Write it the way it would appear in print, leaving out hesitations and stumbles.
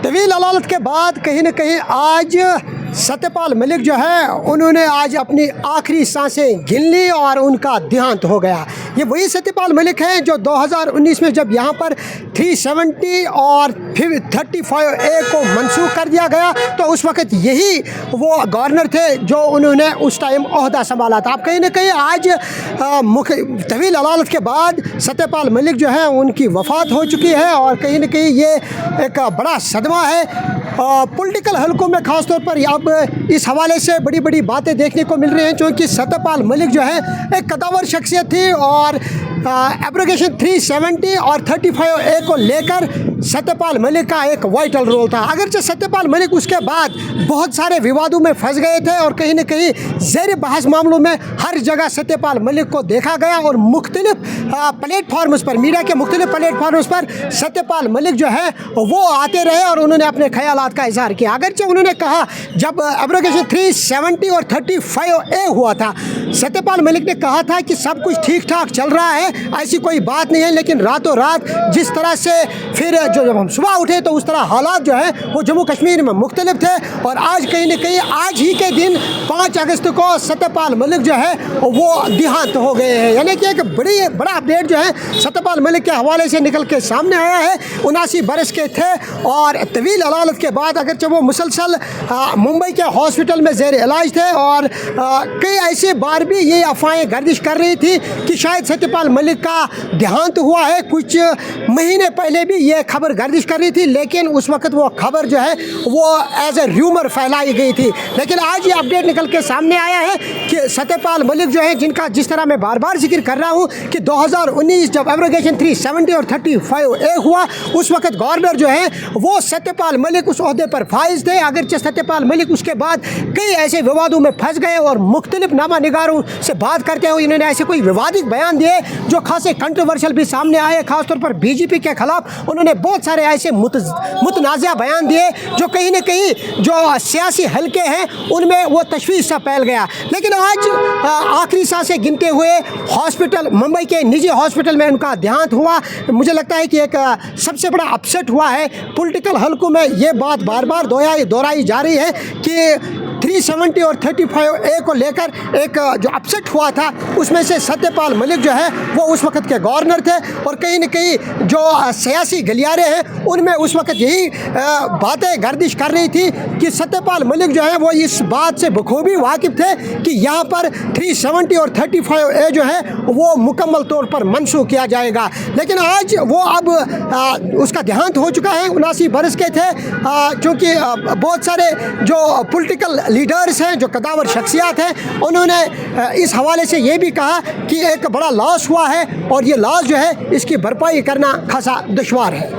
طویل علالت کے بعد کہیں نہ کہیں آج ستیہ پال ملک جو ہے انہوں نے آج اپنی آخری سانسیں گن لی اور ان کا دیہانت ہو گیا۔ یہ وہی ستیہ پال ملک ہیں جو 2019 میں جب یہاں پر 370 اور 35A کو منسوخ کر دیا گیا تو اس وقت یہی وہ گورنر تھے جو انہوں نے اس ٹائم عہدہ سنبھالا تھا۔ اب کہیں نہ کہیں آج طویل علالت کے بعد ستیہ پال ملک جو ہیں ان کی وفات ہو چکی ہے اور کہیں نہ کہیں یہ ایک بڑا صدمہ ہے پولیٹیکل حلقوں میں، خاص طور پر اب اس حوالے سے بڑی بڑی باتیں دیکھنے کو مل رہی ہیں چونکہ ستیہ پال ملک جو ہے ایک قداور شخصیت تھی اور ایبروگیشن 370 اور 35A کو لے کر ستیہ پال ملک کا ایک وائٹل رول تھا۔ اگرچہ ستیہ پال ملک اس کے بعد بہت سارے ووادوں میں پھنس گئے تھے اور کہیں نہ کہیں زیر بحث معاملوں میں ہر جگہ ستیہ پال ملک کو دیکھا گیا اور مختلف پلیٹ فارمز پر، میڈیا کے مختلف پلیٹ فارمز پر ستیہ پال ملک جو ہے وہ آتے رہے اور انہوں نے اپنے خیالات کا اظہار کیا۔ اگرچہ انہوں نے کہا جب ایبروگیشن 370 اور 35A ہوا تھا، ستیہ پال ملک نے کہا تھا کہ سب کچھ ٹھیک ٹھاک چل رہا ہے، ایسی کوئی بات نہیں ہے، لیکن راتوں رات جس طرح سے پھر جب ہم صبح اٹھے تو اس طرح حالات جو ہیں وہ جموں کشمیر میں مختلف تھے اور آج کہیں نہ کہیں آج ہی کے دن 5 اگست کو ستیہ پال ملک جو ہے وہ دیہانت ہو گئے ہیں۔ یعنی کہ ایک بڑا اپڈیٹ جو ہے ستیہ پال ملک کے حوالے سے نکل کے سامنے آیا ہے۔ 79 برس کے تھے اور طویل علالت کے بعد اگرچہ وہ مسلسل ممبئی کے ہاسپٹل میں زیر علاج تھے اور کئی ایسے بار بھی یہ افواہیں گردش کر رہی تھی کہ شاید ستیہ پال ملک کا دیہانت ہوا ہے۔ کچھ مہینے پہلے بھی یہ خبر گردش کر رہی تھی لیکن اس وقت وہ خبر جو ہے وہ ایز اے ریومر پھیلائی گئی تھی، لیکن آج یہ اپڈیٹ نکل کے سامنے آیا ہے کہ ستیہ پال ملک جو ہے جن کا جس طرح میں بار بار ذکر کر رہا ہوں کہ 2019 جب ایبروگیشن 370 اور 35A ہوا اس وقت گورنر جو ہے وہ ستیہ پال ملک اس عہدے پر فائز تھے۔ اگرچہ ستیہ پال ملک اس کے بعد کئی ایسے ووادوں میں پھنس گئے اور مختلف نامہ نگاروں سے بات کرتے ہوئے انہوں نے ایسے کوئی ووادک بیان دیے جو خاصے کنٹروورشل بھی سامنے آئے، خاص طور پر BJP کے خلاف انہوں نے بہت سارے ایسے متنازع بیان دیے جو کہیں نہ کہیں جو سیاسی حلقے ہیں ان میں وہ تشویش سا پھیل گیا۔ لیکن آج آخری سانسیں گنتے ہوئے ہاسپٹل ممبئی کے نجی ہاسپٹل میں ان کا دیہانت ہوا۔ مجھے لگتا ہے کہ ایک سب سے بڑا اپسیٹ ہوا ہے پولیٹیکل حلقوں میں، یہ بات بار بار دہرائی جا رہی ہے کہ 370 اور 35A کو لے کر ایک جو اپسیٹ ہوا تھا اس میں سے ستیہ پال ملک جو ہے وہ اس وقت کے گورنر تھے اور کہیں نہ کہیں جو سیاسی گلیارے ہیں ان میں اس وقت یہی باتیں گردش کر رہی تھی کہ ستیہ پال ملک جو ہے وہ اس بات سے بخوبی واقف تھے کہ یہاں پر 370 اور 35A جو ہے وہ مکمل طور پر منسوخ کیا جائے گا، لیکن آج وہ اب اس کا دیہانت ہو چکا ہے۔ 79 برس کے تھے چونکہ بہت سارے جو پولیٹیکل لیڈرز ہیں جو قداور شخصیات ہیں انہوں نے اس حوالے سے یہ بھی کہا کہ ایک بڑا لاس ہوا ہے اور یہ لاس جو ہے اس کی بھرپائی کرنا خاصا دشوار ہے۔